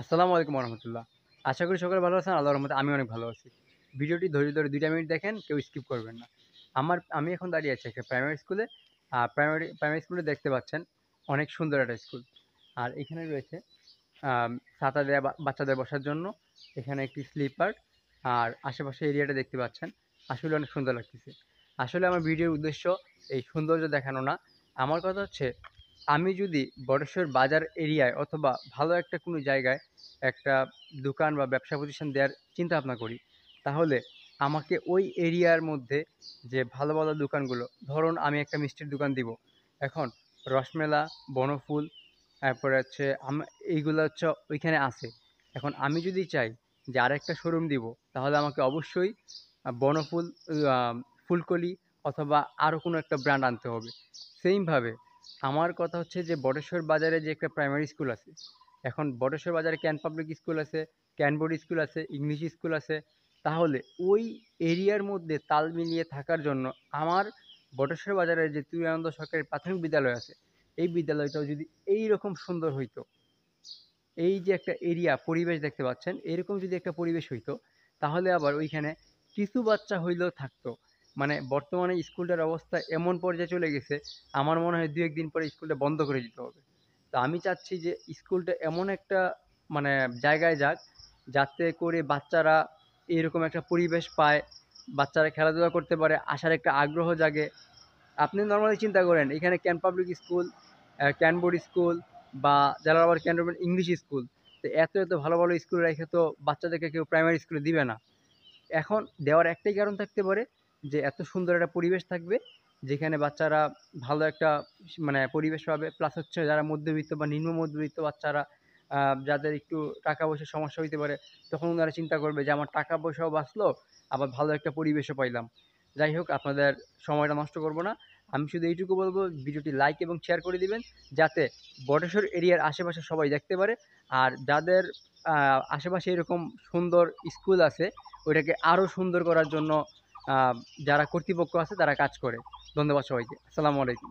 আসসালামু আলাইকুম রহমতুল্লাহ। আশা করি সকলে ভালো আছেন। আল্লাহর রহমতে আমি অনেক ভালো আছি। ভিডিওটি ধৈর্য ধরে ২ টা মিনিট দেখেন, কেউ স্কিপ করবেন না। আমি এখন দাঁড়িয়ে আছি একটা প্রাইমারি স্কুলে। প্রাইমারি স্কুলে দেখতে পাচ্ছেন অনেক সুন্দর একটা স্কুল। আর এখানে রয়েছে আম ছাতা দেয়া বাচ্চাদের বসার জন্য। এখানে একটি স্লিপার আর আশেপাশে এরিয়াটা দেখতে পাচ্ছেন। আসলে অনেক সুন্দর লাগতেছে। আসলে আমার ভিডিওর উদ্দেশ্য এই সৌন্দর্য দেখানো না। আমার কথা হচ্ছে আমি যদি বড়েশ্বর বাজার এরিয়ায় অথবা ভালো একটা কোনো জায়গায় একটা দোকান বা ব্যবসা প্রতিষ্ঠান দেওয়ার চিন্তা ভাবনা করি, তাহলে আমাকে ওই এরিয়ার মধ্যে যে ভালো ভালো দোকানগুলো, ধরুন আমি একটা মিষ্টির দোকান দিব। এখন রসমেলা, বনফুল, তারপরে হচ্ছে এইগুলো হচ্ছে ওইখানে আছে। এখন আমি যদি চাই যে আরেকটা শোরুম দিব, তাহলে আমাকে অবশ্যই বনফুল, ফুলকলি অথবা আরও কোনো একটা ব্র্যান্ড আনতে হবে। সেইমভাবে আমার কথা হচ্ছে যে বটেশ্বর বাজারে যে একটা প্রাইমারি স্কুল আছে, এখন বটেশ্বর বাজারে ক্যান পাবলিক স্কুল আছে, ক্যান বোর্ড স্কুল আছে, ইংলিশ স্কুল আছে। তাহলে ওই এরিয়ার মধ্যে তাল মিলিয়ে থাকার জন্য আমার বটেশ্বর বাজারের যে তুরানন্দ সরকারি প্রাথমিক বিদ্যালয় আছে, এই বিদ্যালয়টাও যদি এইরকম সুন্দর হইতো, এই যে একটা এরিয়া পরিবেশ দেখতে পাচ্ছেন, এরকম যদি একটা পরিবেশ হইতো, তাহলে আবার ওইখানে কিছু বাচ্চা হইলেও থাকতো। মানে বর্তমানে স্কুলটার অবস্থা এমন পর্যায়ে চলে গেছে, আমার মনে হয় ২-১ দিন পরে স্কুলটা বন্ধ করে দিতে হবে। তো আমি চাচ্ছি যে স্কুলটা এমন একটা মানে জায়গায় যাক, যাতে করে বাচ্চারা এরকম একটা পরিবেশ পায়, বাচ্চারা খেলাধুলা করতে পারে, আসার একটা আগ্রহ জাগে। আপনি নরমালি চিন্তা করেন এখানে can public school, can board school বা জালালাবাদ ক্যান্টনমেন্ট ইংলিশ স্কুল, তো এত এত ভালো ভালো স্কুল রেখে তো বাচ্চাদেরকে কেউ প্রাইমারি স্কুলে দিবে না। এখন দেওয়ার একটাই কারণ থাকতে পারে যে এত সুন্দর একটা পরিবেশ থাকবে, যেখানে বাচ্চারা ভালো একটা মানে পরিবেশ পাবে। প্লাস হচ্ছে যারা মধ্যবিত্ত বা নিম্ন মধ্যবিত্ত বাচ্চারা, যাদের একটু টাকা পয়সার সমস্যা হইতে পারে, তখন ওনারা চিন্তা করবে যে আমার টাকা পয়সাও বাঁচলো, আবার ভালো একটা পরিবেশও পাইলাম। যাই হোক, আপনাদের সময়টা নষ্ট করব না। আমি শুধু এইটুকু বলব, ভিডিওটি লাইক এবং শেয়ার করে দিবেন, যাতে বটেশ্বর এরিয়ার আশেপাশে সবাই দেখতে পারে। আর যাদের আশেপাশে এরকম সুন্দর স্কুল আছে, ওইটাকে আরও সুন্দর করার জন্য যারা কর্তৃপক্ষ আছে তারা কাজ করে। ধন্যবাদ সবাইকে। আসসালামু আলাইকুম।